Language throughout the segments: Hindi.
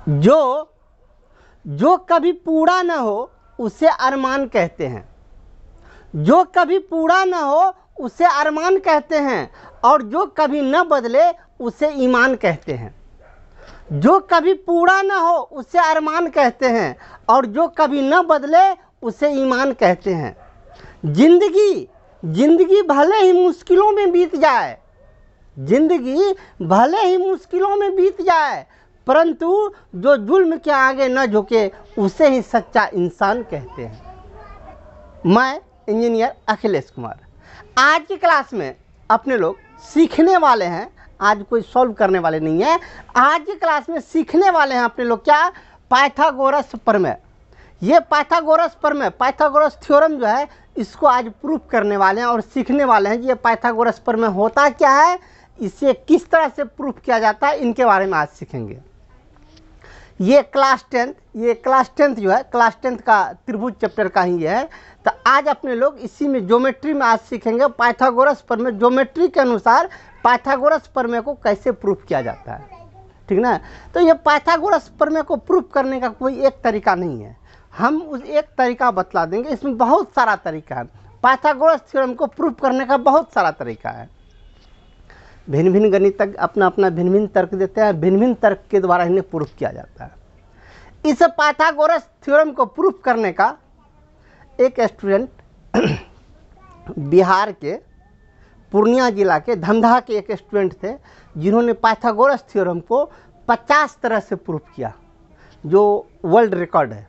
जो जो कभी पूरा न हो उसे अरमान कहते हैं। जो कभी पूरा न हो उसे अरमान कहते हैं, और जो कभी न बदले उसे ईमान कहते हैं। जो कभी पूरा न हो उसे अरमान कहते हैं, और जो कभी न बदले उसे ईमान कहते हैं। जिंदगी भले ही मुश्किलों में बीत जाए, जिंदगी भले ही मुश्किलों में बीत जाए, परंतु जो जुल्म के आगे न झुके उसे ही सच्चा इंसान कहते हैं। मैं इंजीनियर अखिलेश कुमार। आज की क्लास में अपने लोग सीखने वाले हैं, आज कोई सॉल्व करने वाले नहीं है। आज की क्लास में सीखने वाले हैं अपने लोग क्या, पाइथागोरस प्रमेय। ये पाइथागोरस प्रमेय, पाइथागोरस थ्योरम जो है, इसको आज प्रूफ करने वाले हैं और सीखने वाले हैं कि ये पाइथागोरस प्रमेय होता क्या है, इसे किस तरह से प्रूफ किया जाता है, इनके बारे में आज सीखेंगे। ये क्लास टेंथ जो है, क्लास 10 का त्रिभुज चैप्टर का ही है। तो आज अपने लोग इसी में ज्योमेट्री में आज सीखेंगे पाइथागोरस प्रमेय, ज्योमेट्री के अनुसार पाइथागोरस प्रमेय को कैसे प्रूफ किया जाता है, ठीक ना। तो ये पाइथागोरस प्रमेय को प्रूफ करने का कोई एक तरीका नहीं है, हम उस एक तरीका बतला देंगे। इसमें बहुत सारा तरीका है, पाइथागोरस थ्योरम को प्रूफ करने का बहुत सारा तरीका है। भिन्न भिन्न गणितज्ञ अपना अपना भिन्न भिन्न तर्क देते हैं, भिन्न भिन्न तर्क के द्वारा इन्हें प्रूफ किया जाता है। इस पाइथागोरस थ्योरम को प्रूफ करने का एक स्टूडेंट बिहार के पूर्णिया जिला के धमधा के एक स्टूडेंट थे, जिन्होंने पाइथागोरस थ्योरम को 50 तरह से प्रूफ किया, जो वर्ल्ड रिकॉर्ड है।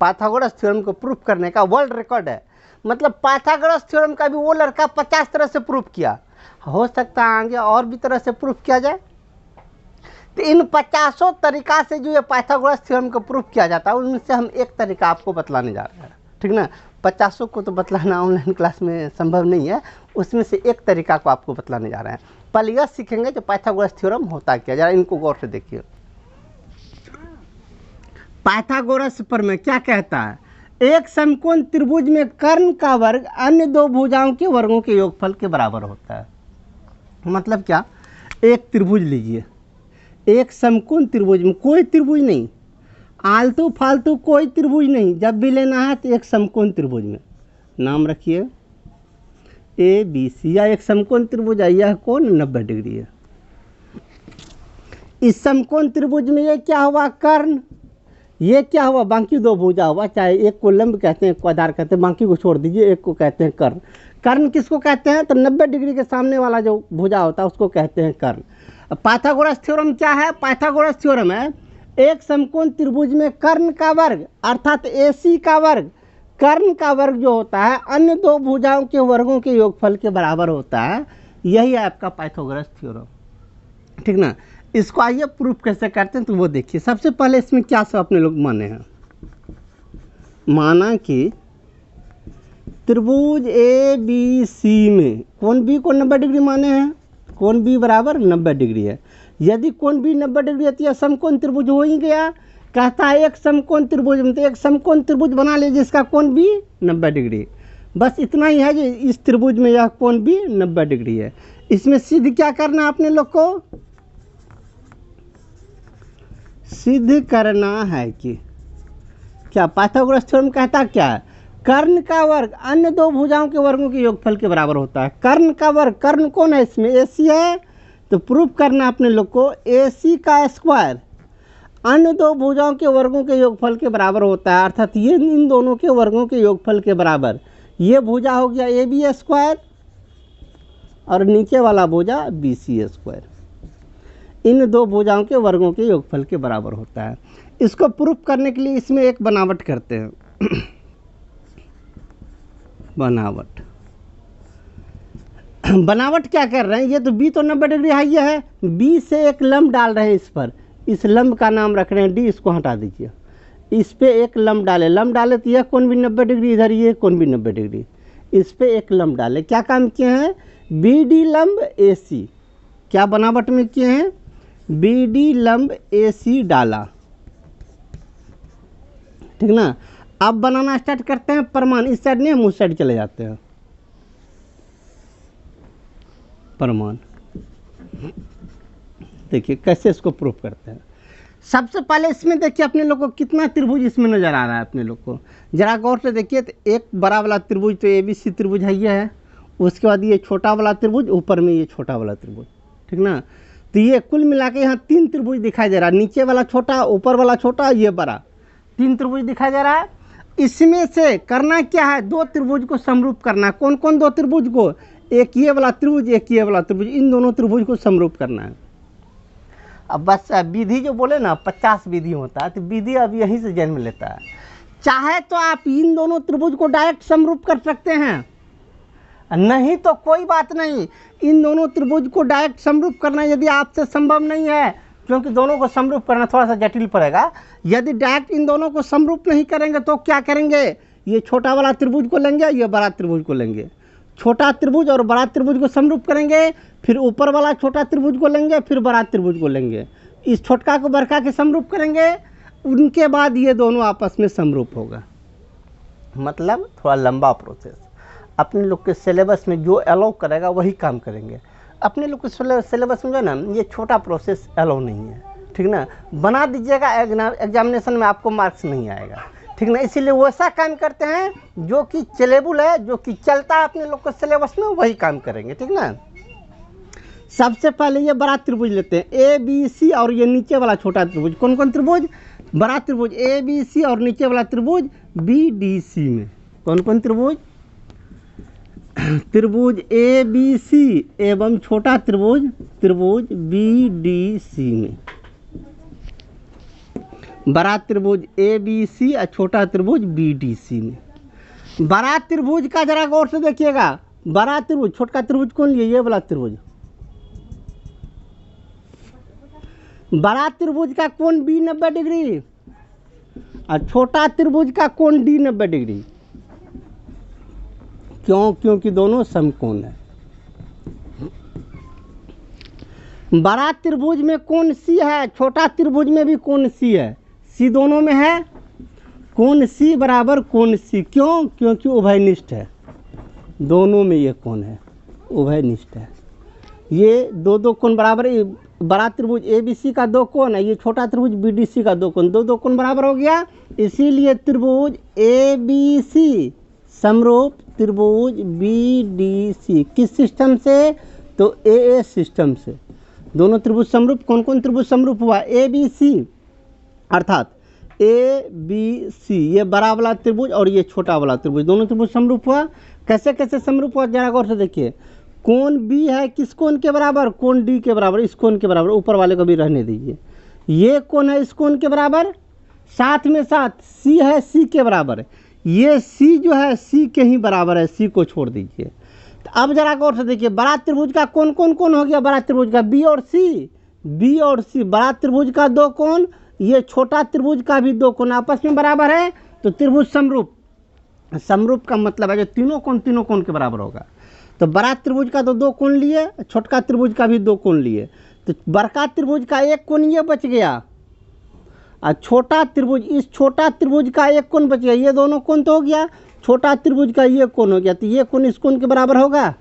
पाइथागोरस थ्योरम को प्रूफ करने का वर्ल्ड रिकॉर्ड है, मतलब पाइथागोरस थ्योरम का भी वो लड़का 50 तरह से प्रूफ किया। हो सकता है आगे और भी तरह से प्रूफ किया जाए। तो इन 50 तरीका से जो ये पाइथागोरस थ्योरम को प्रूफ किया जाता है, उनमें से हम एक तरीका आपको बतलाने जा रहे हैं, ठीक ना। 50 को तो बतलाना ऑनलाइन क्लास में संभव नहीं है, उसमें से एक तरीका को आपको बतलाने जा रहे हैं। पहले यह सीखेंगे जो पाइथागोरस थ्योरम होता क्या, जरा इनको गौर से देखिए। पाइथागोरस प्रमेय क्या कहता है, एक समकोण त्रिभुज में कर्ण का वर्ग अन्य दो भुजाओं के वर्गों के योगफल के बराबर होता है। मतलब क्या, एक त्रिभुज लीजिए, एक समकोण त्रिभुज में कोई त्रिभुज नहीं, आलतू फालतू कोई त्रिभुज नहीं, जब भी लेना है तो एक समकोण त्रिभुज में नाम रखिए ABC, या एक समकोण त्रिभुज है, यह कोण 90 डिग्री है। इस समकोण त्रिभुज में ये क्या हुआ, कर्ण, ये क्या हुआ, बाकी दो भुजा हुआ, चाहे एक को लंब कहते हैं, एक को आधार कहते हैं, बाकी को छोड़ दीजिए, एक को कहते हैं कर्ण। कर्ण किसको कहते हैं, तो 90 डिग्री के सामने वाला जो भुजा होता है उसको कहते हैं कर्ण। पाइथागोरस थ्योरम क्या है, पाइथागोरस थ्योरम है एक समकोण त्रिभुज में कर्ण का वर्ग अर्थात AC का वर्ग, कर्ण का वर्ग जो होता है अन्य दो भुजाओं के वर्गों के योगफल के बराबर होता है। यही है आपका पाइथागोरस थ्योरम, ठीक ना। इसको आइए प्रूफ कैसे करते हैं तो वो देखिए। सबसे पहले इसमें क्या सब अपने लोग माने हैं, माना कि त्रिभुज ABC में कोण B को 90 डिग्री माने हैं, कोण B बराबर 90 डिग्री है। यदि कोण B 90 डिग्री है तो यह समकोण त्रिभुज हो ही गया। कहता है एक समकोण त्रिभुज में, तो एक समकोण त्रिभुज बना लीजिए जिसका कोण B 90 डिग्री। बस इतना ही है कि इस त्रिभुज में यह कोण B 90 डिग्री है। इसमें सिद्ध क्या करना आपने लोग को, सिद्ध करना है कि क्या पाइथागोरस थ्योरम कहता क्या है, कर्ण का वर्ग अन्य दो भुजाओं के वर्गों के योगफल के बराबर होता है। कर्ण का वर्ग, कर्ण कौन है इसमें, AC है, तो प्रूफ करना अपने लोग को AC का स्क्वायर अन्य दो भुजाओं के वर्गों के योगफल के बराबर होता है, अर्थात ये इन दोनों के वर्गों के योगफल के बराबर। ये भुजा हो गया AB स्क्वायर और नीचे वाला भुजा BC स्क्वायर, इन दो भुजाओं के वर्गों के योगफल के बराबर होता है। इसको प्रूफ करने के लिए इसमें एक बनावट करते हैं बनावट क्या कर रहे हैं, ये तो B तो 90 डिग्री हाई है, B से एक लंब डाल रहे हैं इस पर, इस लंब का नाम रख रहे हैं D, इसको हटा दीजिए, इस पे एक लंब डाले तो यह कोण भी 90 डिग्री, इधर ये कोण भी 90 डिग्री, इस पे एक लंब डाले। क्या काम किए हैं, BD लंब AC, क्या बनावट में किए हैं, BD लंब AC डाला, ठीक ना। अब बनाना स्टार्ट करते हैं प्रमाण, इस साइड नहीं हम उस साइड चले जाते हैं। प्रमाण देखिए कैसे इसको प्रूफ करते हैं। सबसे पहले इसमें देखिए अपने लोग को कितना त्रिभुज इसमें नजर आ रहा है। अपने लोग को जरा गौर से देखिए तो एक बड़ा वाला त्रिभुज तो ABC त्रिभुज है, ये है। उसके बाद ये छोटा वाला त्रिभुज, ऊपर में ये छोटा वाला त्रिभुज, ठीक ना। तो ये कुल मिला के यहाँ 3 त्रिभुज दिखाई दे रहा है, नीचे वाला छोटा, ऊपर वाला छोटा, ये बड़ा, 3 त्रिभुज दिखाई दे रहा है। इसमें से करना क्या है, 2 त्रिभुज को समरूप करना है। कौन कौन 2 त्रिभुज को, एक ये वाला त्रिभुज, एक ये वाला त्रिभुज, इन दोनों त्रिभुज को समरूप करना है। अब बस विधि जो बोले ना 50 विधि होता है, तो विधि अब यहीं से जन्म लेता है। चाहे तो आप इन दोनों त्रिभुज को डायरेक्ट समरूप कर सकते हैं, नहीं तो कोई बात नहीं। इन दोनों त्रिभुज को डायरेक्ट समरूप करना यदि आपसे संभव नहीं है, क्योंकि दोनों को समरूप करना थोड़ा सा जटिल पड़ेगा, यदि डायरेक्ट इन दोनों को समरूप नहीं करेंगे तो क्या करेंगे, ये छोटा वाला त्रिभुज को लेंगे, ये बड़ा त्रिभुज को लेंगे, छोटा त्रिभुज और बड़ा त्रिभुज को समरूप करेंगे, फिर ऊपर वाला छोटा त्रिभुज को लेंगे, फिर बड़ा त्रिभुज को लेंगे, इस छोटका को बड़का के समरूप करेंगे, उनके बाद ये दोनों आपस में समरूप होगा। मतलब थोड़ा लंबा प्रोसेस। अपने लोग के सिलेबस में जो अलाउ करेगा वही काम करेंगे। अपने लोग के सिलेबस में जो है ना, ये छोटा प्रोसेस अलाउ नहीं है, ठीक ना। बना दीजिएगा, एग्जामिनेशन में आपको मार्क्स नहीं आएगा, ठीक ना। इसीलिए वैसा काम करते हैं जो कि चलेबल है, जो कि चलता है अपने लोग के सिलेबस में, वही काम करेंगे, ठीक ना। सबसे पहले ये बड़ा त्रिभुज लेते हैं ABC, और ये नीचे वाला छोटा त्रिभुज। कौन कौन त्रिभुज, बड़ा त्रिभुज ABC और नीचे वाला त्रिभुज BDC में। कौन कौन त्रिभुज, त्रिभुज ABC एवं छोटा त्रिभुज BDC में। बड़ा त्रिभुज ABC और छोटा त्रिभुज BDC में। बड़ा त्रिभुज का जरा गौर से देखिएगा, बड़ा त्रिभुज, छोटा त्रिभुज कौन लिए, ये वाला त्रिभुज। बड़ा त्रिभुज का कोण B 90 डिग्री और छोटा त्रिभुज का कोण D 90 डिग्री। क्यों, क्योंकि दोनों समकोण है। बड़ा त्रिभुज में कोण C है, छोटा त्रिभुज में भी कोण C है, C दोनों में है, कोण C बराबर कोण C। क्यों, क्योंकि उभयनिष्ठ है, दोनों में ये कोण है, उभयनिष्ठ है। ये दो कोण बराबर, बड़ा त्रिभुज ABC का 2 कोण है, ये छोटा त्रिभुज BDC का 2 कोण, दो कोण बराबर हो गया। इसीलिए त्रिभुज ABC समरूप त्रिभुज BDC किस सिस्टम से, तो AA सिस्टम से। दोनों त्रिभुज समरूप, कौन कौन त्रिभुज समरूप हुआ, ABC अर्थात ABC, ये बड़ा वाला त्रिभुज और ये छोटा वाला त्रिभुज, दोनों त्रिभुज समरूप हुआ। कैसे कैसे समरूप हुआ, जरा गौर से देखिए। कोण B है किस कोण के बराबर, कोण D के बराबर, इस कोण के बराबर, ऊपर वाले को भी रहने दीजिए। ये कोण है इस कोण के बराबर, साथ में साथ C है C के बराबर, ये C जो है C के ही बराबर है, C को छोड़ दीजिए। तो अब जरा गौर से देखिए, बड़ा त्रिभुज का कौन कौन कौन हो गया, बड़ा त्रिभुज का B और C, बड़ा त्रिभुज का 2 कोण, ये छोटा त्रिभुज का भी 2 कोण आपस में बराबर है, तो त्रिभुज समरूप। समरूप का मतलब है जो तीनों कोण के बराबर होगा। तो बड़ा त्रिभुज का तो 2 कोण लिए, छोटका त्रिभुज का भी 2 कोण लिए, तो बड़का त्रिभुज का 1 कोण ये बच गया, और छोटा त्रिभुज, इस छोटा त्रिभुज का 1 कोण बच गया। ये दोनों कोण तो हो गया, छोटा त्रिभुज का ये कोण हो गया, तो ये कोण इस कोण के बराबर होगा,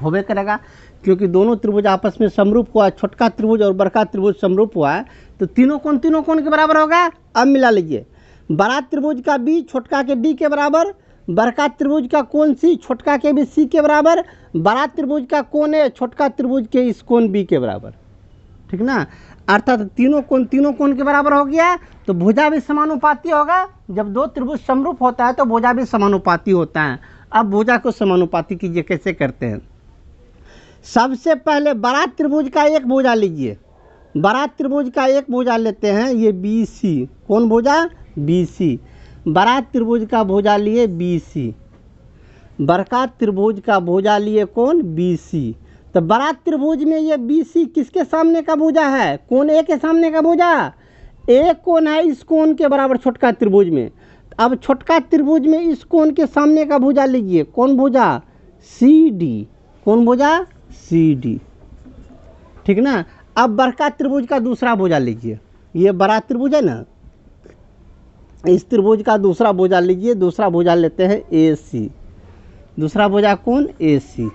होबे करेगा, क्योंकि दोनों त्रिभुज आपस में समरूप हुआ, छोटका त्रिभुज और बड़का त्रिभुज समरूप हुआ है, तो तीनों कोण के बराबर होगा। अब मिला लीजिए, बड़ा त्रिभुज का B छोटका के D के बराबर, बड़का त्रिभुज का कोण C छोटका के भी C के बराबर, बड़ा त्रिभुज का कोण A छोटका त्रिभुज के इस कोण B के बराबर, ठीक ना। अर्थात तीनों कोण के बराबर हो गया, तो भुजा भी समानुपाती होगा। जब 2 त्रिभुज समरूप होता है तो भुजा भी समानुपाती होता है। अब भुजा को समानुपाती कीजिए, कैसे करते हैं। सबसे पहले बड़ा त्रिभुज का 1 भुजा लीजिए, बड़ा त्रिभुज का 1 भुजा लेते हैं, ये BC, कौन भुजा, BC। बड़ा त्रिभुज का भुजा लिए BC, बड़का त्रिभुज का भुजा लिए कौन, BC। तो बड़ा त्रिभुज में ये BC किसके सामने का भुजा है, कोण A के सामने का भुजा, एक कोण है इस कोण के बराबर छोटका त्रिभुज में। अब छोटका त्रिभुज में इस कोण के सामने का भुजा लीजिए, कौन भुजा, CD, कौन भुजा, CD, ठीक ना। अब बड़का त्रिभुज का दूसरा भुजा लीजिए, ये बड़ा त्रिभुज है ना, इस त्रिभुज का दूसरा भुजा लीजिए, दूसरा भुजा लेते हैं AC, दूसरा भुजा कौन, AC।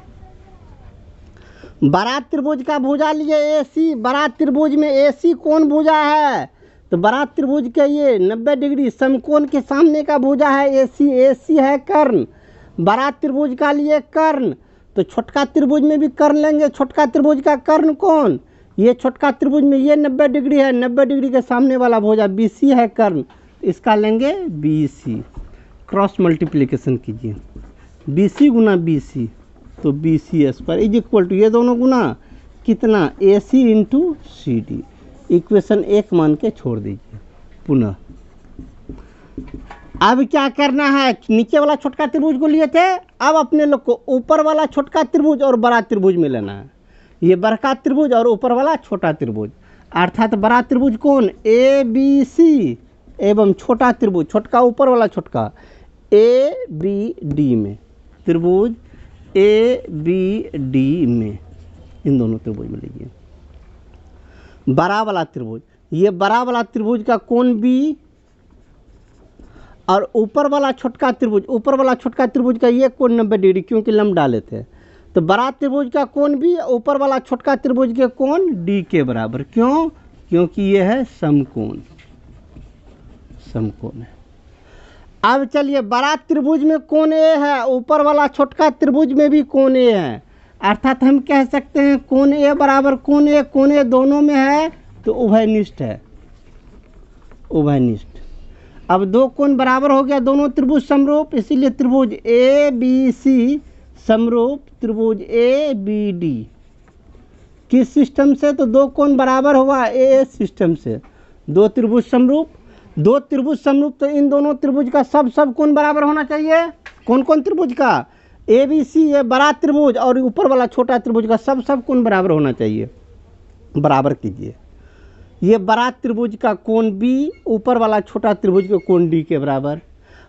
बारात त्रिभुज का भुजा लिए AC। बारात त्रिभुज में AC कौन भुजा है? तो बारात त्रिभुज के ये 90 डिग्री समकोण के सामने का भुजा है AC। AC है कर्ण। बारात त्रिभुज का लिए कर्ण, तो छोटका त्रिभुज में भी कर्ण लेंगे। छोटका त्रिभुज का कर्ण कौन? ये छोटका त्रिभुज में ये 90 डिग्री है, 90 डिग्री के सामने वाला भुजा BC है कर्ण, इसका लेंगे BC। क्रॉस मल्टीप्लिकेशन कीजिए, BC गुना BC तो BC square is equal to ये दोनों गुना कितना AC इंटू CD। इक्वेशन 1 मान के छोड़ दीजिए। पुनः अब क्या करना है, नीचे वाला छोटका त्रिभुज को लिए थे, अब अपने लोग को ऊपर वाला छोटका त्रिभुज और बड़ा त्रिभुज में लेना है। ये बड़का त्रिभुज और ऊपर वाला छोटा त्रिभुज, अर्थात बड़ा त्रिभुज कौन ABC एवं छोटा त्रिभुज, छोटका ऊपर वाला छोटका ABD में, त्रिभुज ABD में, इन दोनों त्रिभुज में लीजिए। बड़ा वाला त्रिभुज, ये बड़ा वाला त्रिभुज का कोण B और ऊपर वाला छोटका त्रिभुज, ऊपर वाला छोटका त्रिभुज का ये कोण 90 डिग्री, क्योंकि लंब डाले थे। तो बड़ा त्रिभुज का कोण B, ऊपर वाला छोटका त्रिभुज के कोण D के बराबर। क्यों? क्योंकि ये है समकोण, समकोण है। अब चलिए बड़ा त्रिभुज में कोण A है, ऊपर वाला छोटका त्रिभुज में भी कोण A है, अर्थात हम कह सकते हैं कोण A बराबर कोण A। कोण A दोनों में है तो उभयनिष्ठ है, उभयनिष्ठ। अब दो कोण बराबर हो गया, दोनों त्रिभुज समरूप, इसीलिए त्रिभुज ABC समरूप त्रिभुज ABD। किस सिस्टम से? तो दो कोण बराबर हुआ AA सिस्टम से। दो त्रिभुज समरूप, दो त्रिभुज समरूप, तो इन दोनों त्रिभुज का सब कोण बराबर होना चाहिए। कौन कौन त्रिभुज का? ABC ये बड़ा त्रिभुज और ऊपर वाला छोटा त्रिभुज का सब कोण बराबर होना चाहिए। बराबर कीजिए, ये बड़ा त्रिभुज का कोण B, ऊपर वाला छोटा त्रिभुज के कोण D के बराबर।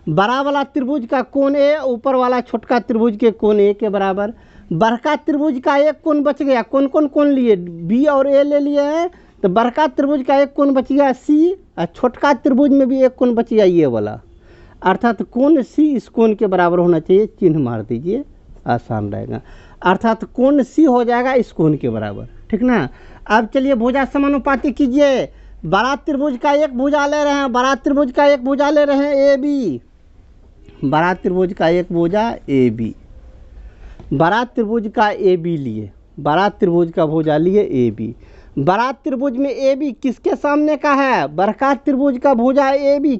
बड़ा वाला त्रिभुज का कोण A, ऊपर वाला छोटका त्रिभुज के कोण A के बराबर। बड़का त्रिभुज का एक कोण बच गया, कौन कौन कोण लिए? B और A ले लिए हैं, तो बड़का त्रिभुज का एक कोण बच गया C, और छोटका त्रिभुज में भी एक कोण बच गया ये वाला, अर्थात कोण C इस कोण के बराबर होना चाहिए। चिन्ह मार दीजिए, आसान रहेगा, अर्थात कोण C हो जाएगा इस कोण के बराबर, ठीक ना। अब चलिए भुजा समानुपाती कीजिए। बड़ा त्रिभुज का एक भुजा ले रहे हैं, बड़ा त्रिभुज का एक भुजा ले रहे हैं AB, बड़ा त्रिभुज का एक भुजा AB, बड़ा त्रिभुज का AB लिए, बड़ा त्रिभुज का भुजा लिए AB। बड़ा त्रिभुज में AB किसके सामने का है? बड़का त्रिभुज का भुजा AB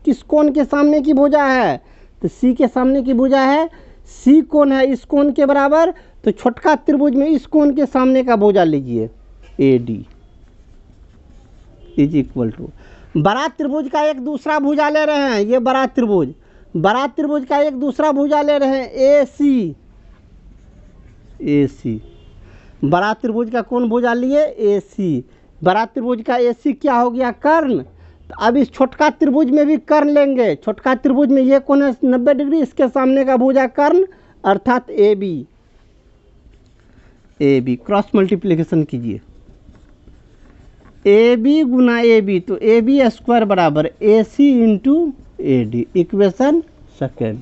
किस कोण के सामने की भुजा है? तो C के सामने की भुजा है। C कोण है इस कोण के बराबर, तो छोटका त्रिभुज में इस कोण के सामने का भुजा लीजिए AD इज इक्वल टू। बड़ा त्रिभुज का एक दूसरा भुजा ले रहे हैं, ये बड़ा त्रिभुज, बड़ा त्रिभुज का एक दूसरा भुजा ले रहे हैं AC। बड़ा त्रिभुज का कौन भुजा लिए? AC। बड़ा त्रिभुज का AC क्या हो गया? कर्ण। तो अब इस छोटका त्रिभुज में भी कर्ण लेंगे। छोटका त्रिभुज में ये कोण है 90 डिग्री, इसके सामने का भुजा कर्ण अर्थात AB। क्रॉस मल्टीप्लिकेशन कीजिए, AB गुना AB, तो AB स्क्वायर बराबर AC into AD। Equation second,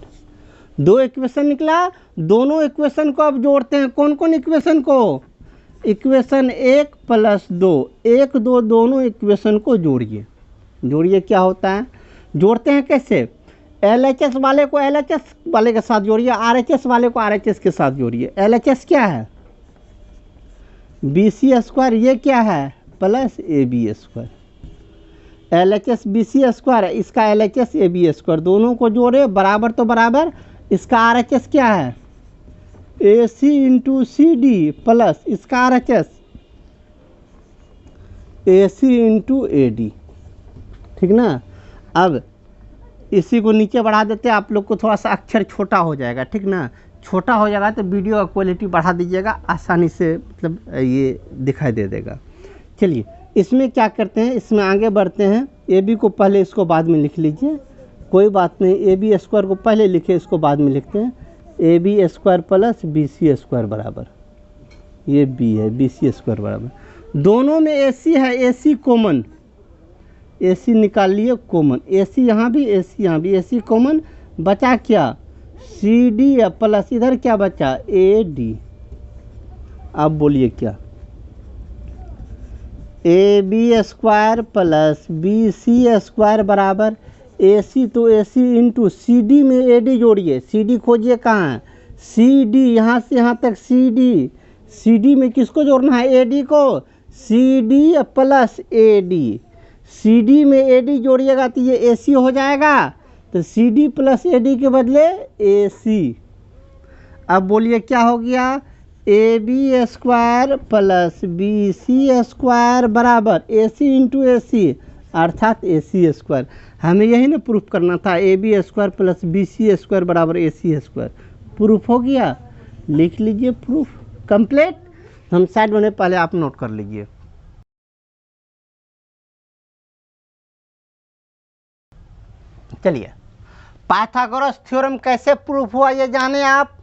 दो इक्वेशन निकला, दोनों इक्वेशन को अब जोड़ते हैं। कौन कौन इक्वेशन को? इक्वेशन 1 + 2, 1 2 दोनों इक्वेशन को जोड़िए। जोड़िए क्या होता है? जोड़ते हैं कैसे? LHS वाले को LHS वाले के साथ जोड़िए, RHS वाले को RHS के साथ जोड़िए। LHS क्या है? BC स्क्वायर, ये क्या है? Plus AB square. LHS BC square है, इसका LHS AB स्क्वायर, दोनों को जोड़े बराबर तो बराबर। इसका RHS क्या है? AC इंटू CD प्लस इसका RHS AC इंटू AD, ठीक ना। अब इसी को नीचे बढ़ा देते हैं, आप लोग को थोड़ा सा अक्षर छोटा हो जाएगा, ठीक ना। छोटा हो जाएगा तो वीडियो का क्वालिटी बढ़ा दीजिएगा, आसानी से मतलब ये दिखाई दे देगा। चलिए इसमें क्या करते हैं, इसमें आगे बढ़ते हैं। AB को पहले, इसको बाद में लिख लीजिए, कोई बात नहीं। AB स्क्वायर को पहले लिखे, इसको बाद में लिखते हैं। AB square plus BC square बराबर, ये B है, BC स्क्वायर बराबर। दोनों में AC है, AC कॉमन, AC निकाल लिए कॉमन। AC यहाँ भी, AC यहाँ भी, AC कॉमन, बचा क्या? CD प्लस इधर क्या बचा? AD अब बोलिए क्या, A B square plus B C square बराबर ए सी, तो ए सी इंटू सी डी में ए डी जोड़िए, सी डी खोजिए कहाँ है, सी डी यहाँ से यहाँ तक सी डी में किसको जोड़ना है, ए डी को, C D plus A D, C D में ए डी जोड़िएगा तो ये ए सी हो जाएगा, तो C D plus A D के बदले ए सी। अब बोलिए क्या हो गया, A B square plus B C square बराबर ए सी इंटू ए सी अर्थात ए सी स्क्वायर। हमें यही ना प्रूफ करना था, A B square plus B C square बराबर ए सी स्क्वायर। प्रूफ हो गया, लिख लीजिए प्रूफ कंप्लीट। हम साइड में पहले आप नोट कर लीजिए। चलिए, पाइथागोरस थ्योरम कैसे प्रूफ हुआ ये जाने, आप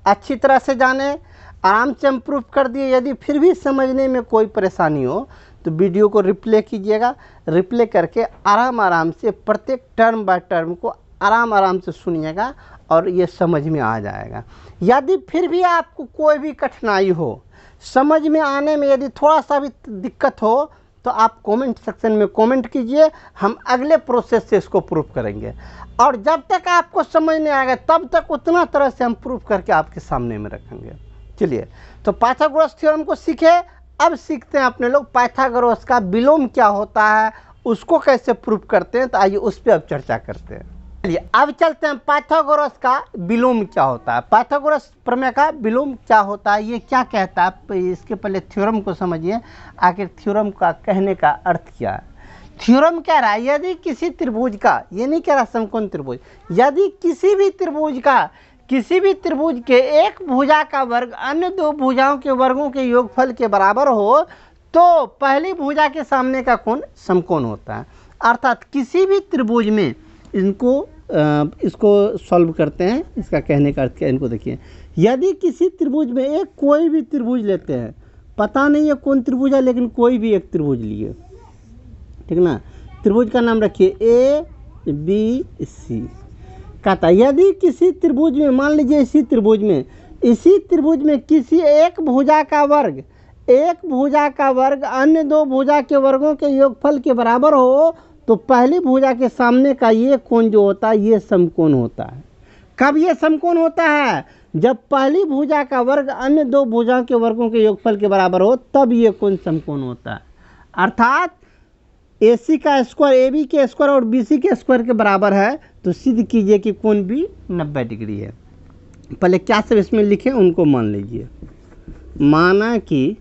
अच्छी तरह से जाने, आराम से हम प्रूफ कर दिए। यदि फिर भी समझने में कोई परेशानी हो तो वीडियो को रिप्ले कीजिएगा, रिप्ले करके आराम से प्रत्येक टर्म बाय टर्म को आराम से सुनिएगा और ये समझ में आ जाएगा। यदि फिर भी आपको कोई भी कठिनाई हो, समझ में आने में यदि थोड़ा सा भी दिक्कत हो तो आप कमेंट सेक्शन में कमेंट कीजिए, हम अगले प्रोसेस से इसको प्रूफ करेंगे। और जब तक आपको समझ नहीं आएगा तब तक उतना तरह से हम प्रूफ करके आपके सामने में रखेंगे। चलिए, तो पाइथागोरस थ्योरम को सीखे। अब सीखते हैं अपने लोग पाइथागोरस का विलोम क्या होता है, उसको कैसे प्रूफ करते हैं। तो आइए उस पर अब चर्चा करते हैं। चलिए अब चलते हैं, पाइथागोरस का विलोम क्या होता है, पाइथागोरस प्रमेय का विलोम क्या होता है, ये क्या कहता है। इसके पहले थ्योरम को समझिए, आखिर थ्योरम का कहने का अर्थ क्या है। थ्योरम कह रहा है यदि किसी त्रिभुज का, ये नहीं कह रहा समकोण त्रिभुज, यदि किसी भी त्रिभुज का, किसी भी त्रिभुज के एक भुजा का वर्ग अन्य दो भुजाओं के वर्गों के योगफल के बराबर हो तो पहली भुजा के सामने का कोण समकोण होता है। अर्थात किसी भी त्रिभुज में इसको सॉल्व करते हैं, इसका कहने का अर्थ क्या है, इनको देखिए। यदि किसी त्रिभुज में एक कोई भी त्रिभुज लेते हैं, पता नहीं है कौन त्रिभुज है लेकिन कोई भी एक त्रिभुज लिए, ठीक ना, त्रिभुज का नाम रखिए ए बी सी। कहता यदि किसी त्रिभुज में, मान लीजिए इसी त्रिभुज में किसी एक भुजा का वर्ग अन्य दो भुजा के वर्गों के योगफल के बराबर हो तो पहली भुजा के सामने का ये कोण जो होता है ये समकोण होता है। कब ये समकोण होता है, जब पहली भुजा का वर्ग अन्य दो भुजाओं के वर्गों के योगफल के बराबर हो तब ये कोण समकोण होता है। अर्थात AC का स्क्वायर AB के स्क्वायर और BC के स्क्वायर के बराबर है तो सिद्ध कीजिए कि कोण भी 90 डिग्री है। पहले क्या सब इसमें लिखे उनको मान लीजिए। माना कि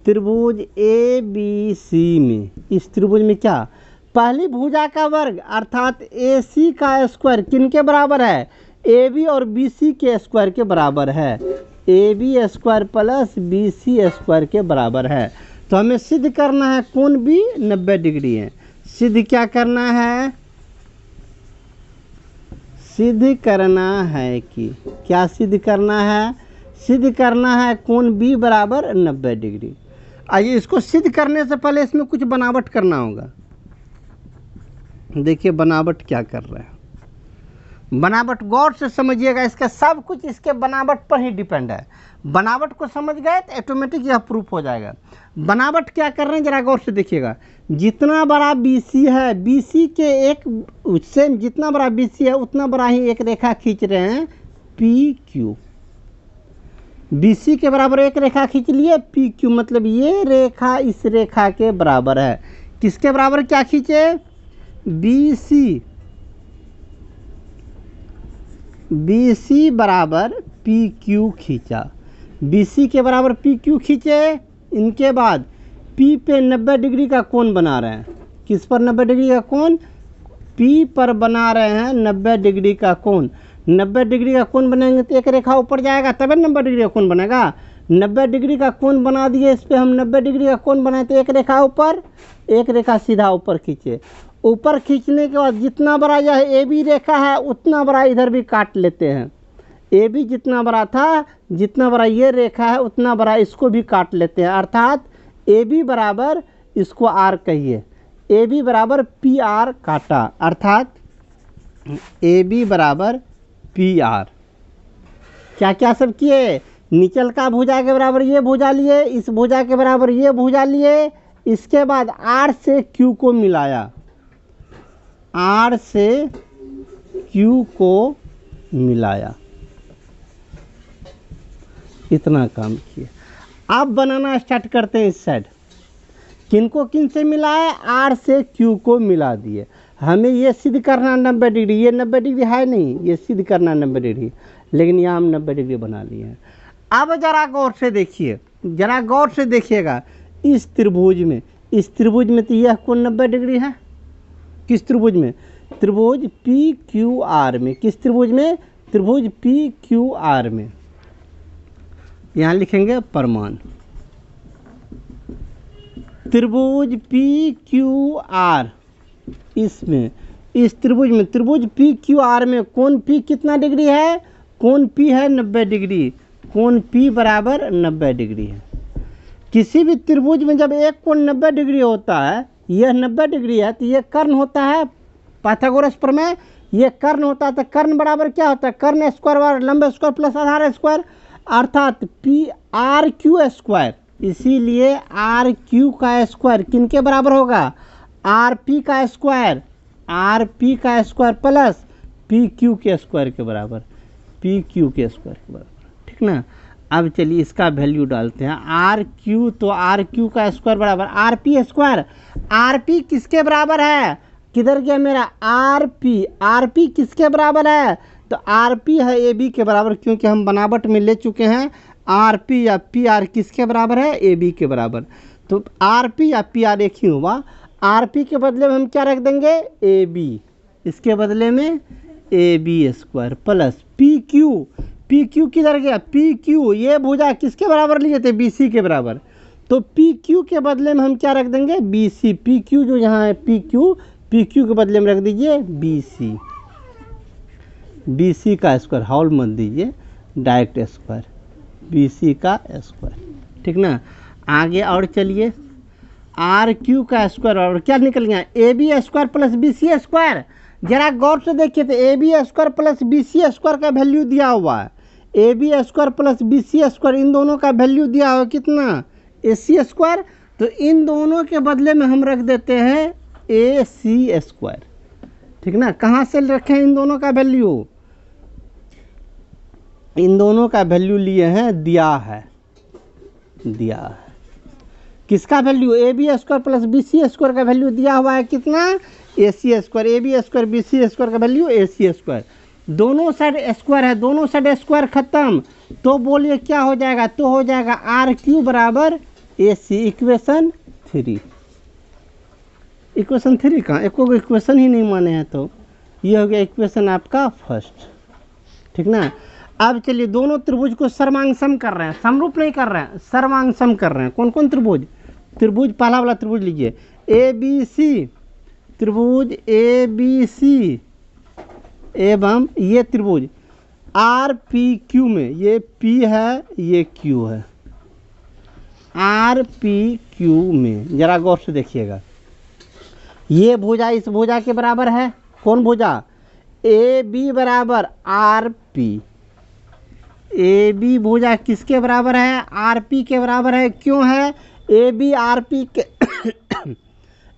त्रिभुज ABC में, इस त्रिभुज में क्या, पहली भुजा का वर्ग अर्थात AC का स्क्वायर किनके बराबर है, AB और BC के स्क्वायर के बराबर है। AB square plus BC square के बराबर है। तो हमें सिद्ध करना है कोण भी 90 डिग्री है। सिद्ध क्या करना है, सिद्ध करना है कि क्या सिद्ध करना है, सिद्ध करना है कोण B बराबर 90 डिग्री। आइए इसको सिद्ध करने से पहले इसमें कुछ बनावट करना होगा। देखिए बनावट क्या कर रहा है, बनावट गौर से समझिएगा, इसका सब कुछ इसके बनावट पर ही डिपेंड है। बनावट को समझ गए तो ऑटोमेटिक यह प्रूफ हो जाएगा। बनावट क्या कर रहे हैं जरा गौर से देखिएगा। जितना बड़ा BC है, BC के एक सेम जितना बड़ा BC है उतना बड़ा ही एक रेखा खींच रहे हैं PQ। BC के बराबर एक रेखा खींच लिए PQ, मतलब ये रेखा इस रेखा के बराबर है। किसके बराबर क्या खींचे, BC बराबर PQ खींचा, BC के बराबर PQ खींचे। इनके बाद P पे 90 डिग्री का कोण बना रहे हैं। किस पर 90 डिग्री का कोण, P पर बना रहे हैं 90 डिग्री का कोण। 90 डिग्री का कोण बनाएंगे तो एक रेखा ऊपर जाएगा तब 90 डिग्री का कोण बनेगा। 90 डिग्री का कोण बना दिए, इस पर हम 90 डिग्री का कोण बनाए तो एक रेखा ऊपर, एक रेखा सीधा ऊपर खींचे। ऊपर खींचने के बाद जितना बड़ा यह AB रेखा है उतना बड़ा इधर भी काट लेते हैं। AB जितना बड़ा था, जितना बड़ा ये रेखा है उतना बड़ा इसको भी काट लेते हैं। अर्थात AB बराबर, इसको R कहिए, AB बराबर PR काटा, अर्थात AB बराबर PR। क्या क्या सब किए, नीचल का भुजा के बराबर ये भुजा लिए, इस भुजा के बराबर ये भुजा लिए, इसके बाद आर से क्यू को मिलाया, आर से क्यू को मिलाया, इतना काम किए। अब बनाना स्टार्ट करते हैं इस साइड। किनको किन से मिला है? आर से क्यू को मिला दिए। हमें ये सिद्ध करना 90 डिग्री, ये 90 डिग्री है नहीं, ये सिद्ध करना 90 डिग्री, लेकिन यहाँ हम 90 डिग्री बना लिए हैं। अब जरा गौर से देखिए, जरा गौर से देखिएगा, इस त्रिभुज में, इस त्रिभुज में तो यह कोण 90 डिग्री है। किस त्रिभुज में? त्रिभुज पी क्यू आर में। किस त्रिभुज में? त्रिभुज पी क्यू आर में। यहाँ लिखेंगे प्रमाण, त्रिभुज पी क्यू आर, इसमें, इस त्रिभुज में, त्रिभुज पी क्यू आर में कोण पी कितना डिग्री है? कोण पी है 90 डिग्री, कोण पी बराबर 90 डिग्री है। किसी भी त्रिभुज में जब एक कोण 90 डिग्री होता है, यह 90 डिग्री है, तो यह कर्ण होता है। पाइथागोरस प्रमेय, यह कर्ण होता है, तो कर्ण बराबर क्या होता है? कर्ण स्क्वायर बराबर लंब स्क्वायर प्लस आधार स्क्वायर, अर्थात पी आर क्यू स्क्वायर। इसीलिए आर क्यू का स्क्वायर किनके बराबर होगा? आर पी का स्क्वायर, आर पी का स्क्वायर प्लस पी क्यू के स्क्वायर के बराबर, पी क्यू के स्क्वायर के बराबर। ठीक ना। अब चलिए इसका वैल्यू डालते हैं। आर क्यू, तो आर क्यू का स्क्वायर बराबर R P square. R P किसके बराबर है? किधर गया मेरा? आर पी, आर पी किसके बराबर है? तो आर पी है ए बी के बराबर, क्योंकि हम बनावट में ले चुके हैं। आर पी या पी आर किसके बराबर है? ए बी के बराबर। तो आर पी या पी आर एक ही हुआ। आर पी के बदले में हम क्या रख देंगे? ए बी, इसके बदले में A B square plus P Q. P Q किधर गया? पी क्यू, ये भुजा किसके बराबर लिए थे? बी सी के बराबर। तो पी क्यू के बदले में हम क्या रख देंगे? B C. पी क्यू जो यहाँ है पी क्यू, पी क्यू के बदले में रख दीजिए बी सी, बी सी का स्क्वायर, हॉल मत दीजिए, डायरेक्ट स्क्वायर, बी सी का स्क्वायर। ठीक ना। आगे और चलिए, आर क्यू का स्क्वायर और क्या निकल गया? A B square plus B C square. जरा गौर से देखिए, तो A B square plus B C square का वैल्यू दिया हुआ है। A B square plus B C square, इन दोनों का वैल्यू दिया हुआ कितना? A C square. तो इन दोनों के बदले में हम रख देते हैं ए सी स्क्वायर। ठीक ना। कहाँ से रखें इन दोनों का वैल्यू? इन दोनों का वैल्यू लिए हैं, दिया है, दिया है। किसका value? A B square plus B C square का वैल्यू दिया हुआ है कितना? A C square. A B square B C square का वैल्यू ए सी स्क्वायर। दोनों साइड स्क्वायर है, दोनों साइड स्क्वायर खत्म, तो बोलिए क्या हो जाएगा? तो हो जाएगा आर क्यू बराबर ए सी। इक्वेशन 3। इक्वेशन 3 कहाँ? एक को इक्वेशन ही नहीं माने हैं, तो ये हो गया इक्वेशन आपका फर्स्ट। ठीक ना। अब चलिए दोनों त्रिभुज को सर्वांग सम कर रहे हैं, समरूप नहीं कर रहे हैं, सर्वांग सम कर रहे हैं। कौन कौन त्रिभुज? त्रिभुज, पहला वाला त्रिभुज लीजिए, ए बी सी, त्रिभुज ए बी सी एवं ये त्रिभुज आर पी क्यू में, ये पी है, ये क्यू है, आर पी क्यू में। जरा गौर से देखिएगा, ये भुजा इस भुजा के बराबर है। कौन भुजा? ए बी बराबर आर पी। ए बी भुजा किसके बराबर है? आर पी के बराबर है। क्यों है? ए बी आर पी के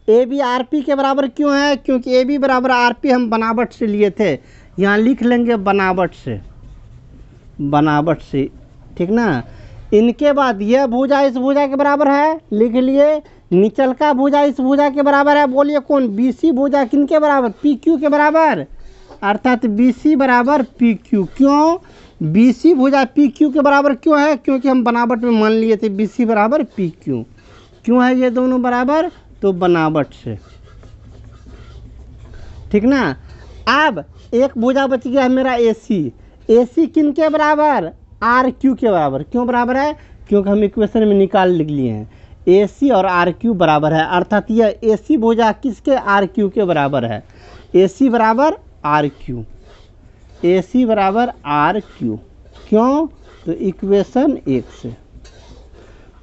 ए बी आर पी के बराबर क्यों है? क्योंकि ए बी बराबर आर पी हम बनावट से लिए थे। यहाँ लिख लेंगे बनावट से, बनावट से। ठीक ना। इनके बाद यह भुजा इस भुजा के बराबर है, लिख लिए। निचल का भुजा इस भुजा के बराबर है। बोलिए कौन? बी सी भुजा किनके बराबर? पी क्यू के बराबर, अर्थात बी सी बराबर पी क्यू। क्यों? बी सी भुजा पी क्यू के बराबर क्यों है? क्योंकि हम बनावट में मान लिए थे बी सी बराबर पी क्यू। क्यों है ये दोनों बराबर? तो बनावट से। ठीक ना। अब एक भुजा बच गया मेरा ए सी। ए सी किन के बराबर? आर क्यू के बराबर। क्यों बराबर है? क्योंकि हम इक्वेशन में निकाल लिख लिए हैं, ए सी और आर क्यू बराबर है, अर्थात यह ए सी भुजा किसके? आर क्यू के बराबर है। ए सी बराबर आर क्यू, ए सी बराबर आर क्यू। क्यों? तो इक्वेशन 1 से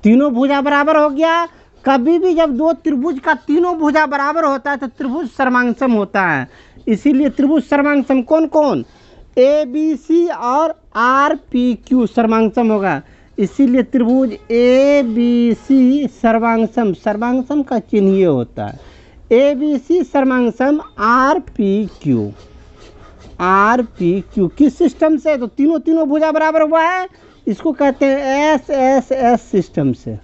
तीनों भुजा बराबर हो गया। कभी भी जब दो त्रिभुज का तीनों भुजा बराबर होता है तो त्रिभुज सर्वांग सम होता है। इसीलिए त्रिभुज सर्वांग सम कौन कौन? ए बी सी और आर पी क्यू सर्वांगसम होगा, इसीलिए त्रिभुज ए बी सी सर्वांगसम, सर्वांगसम का चिन्ह ये होता है, ए बी सी सर्वांगसम R P Q, R P Q किस सिस्टम से, तो तीनों भुजा बराबर हुआ है, इसको कहते हैं एस एस एस सिस्टम से।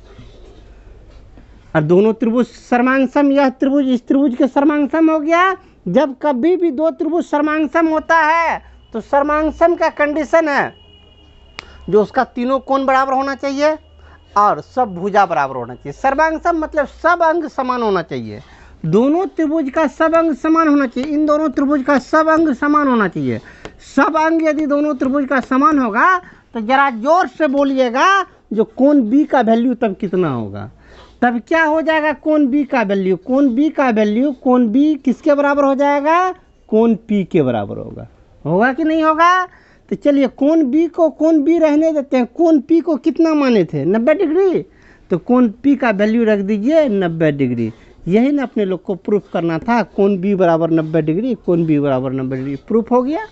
और दोनों त्रिभुज सर्वांगसम, यह त्रिभुज इस त्रिभुज के सर्वांगसम हो गया। जब कभी भी दो त्रिभुज सर्वांगसम होता है तो सर्वांगसम का कंडीशन है जो उसका तीनों कोण बराबर होना चाहिए और सब भुजा बराबर होना चाहिए। सर्वांगसम मतलब सब अंग समान होना चाहिए, दोनों त्रिभुज का सब अंग समान होना चाहिए, इन दोनों त्रिभुज का सब अंग समान होना चाहिए। सब अंग यदि दोनों त्रिभुज का समान होगा तो जरा जोर से बोलिएगा, जो कोण बी का वैल्यू तब कितना होगा, तब क्या हो जाएगा, कोण बी का वैल्यू, कोण बी का वैल्यू, कोण बी किसके बराबर हो जाएगा, कोण पी के बराबर होगा, होगा कि नहीं होगा। तो चलिए कोण बी को कोण बी रहने देते हैं, कोण पी को कितना माने थे 90 डिग्री, तो कोण पी का वैल्यू रख दीजिए 90 डिग्री। यही ना अपने लोग को प्रूफ करना था, कोण बी बराबर 90 डिग्री, कोण बी बराबर 90 डिग्री, प्रूफ हो गया,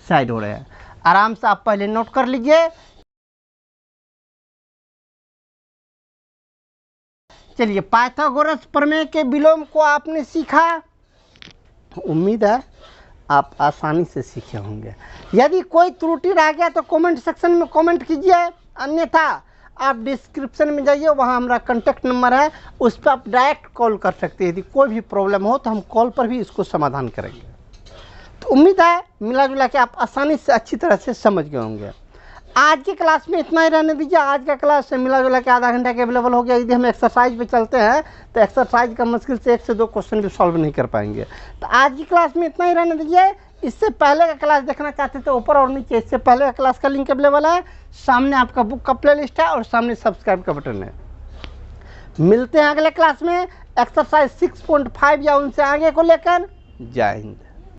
साइड हो रहा है। आराम से आप पहले नोट कर लीजिए। चलिए पाइथागोरस प्रमेय के विलोम को आपने सीखा, उम्मीद है आप आसानी से सीखे होंगे। यदि कोई त्रुटि रह गया तो कमेंट सेक्शन में कमेंट कीजिए, अन्यथा आप डिस्क्रिप्शन में जाइए, वहाँ हमारा कॉन्टैक्ट नंबर है, उस पर आप डायरेक्ट कॉल कर सकते हैं। यदि कोई भी प्रॉब्लम हो तो हम कॉल पर भी इसको समाधान करेंगे। तो उम्मीद है मिला जुला के आप आसानी से अच्छी तरह से समझ गए होंगे। आज की क्लास में इतना ही रहने दीजिए। आज का क्लास से मिला जुला के आधा घंटा के अवेलेबल हो गया। यदि हम एक्सरसाइज पे चलते हैं तो एक्सरसाइज का मुश्किल से 1 से 2 क्वेश्चन भी सॉल्व नहीं कर पाएंगे। तो आज की क्लास में इतना ही रहने दीजिए। इससे पहले का क्लास देखना चाहते थे ऊपर और नीचे, इससे पहले का क्लास का लिंक अवेलेबल है, सामने आपका बुक का प्ले लिस्ट है और सामने सब्सक्राइब का बटन है। मिलते हैं अगले क्लास में एक्सरसाइज 6.5 या उनसे आगे को लेकर। जय हिंद।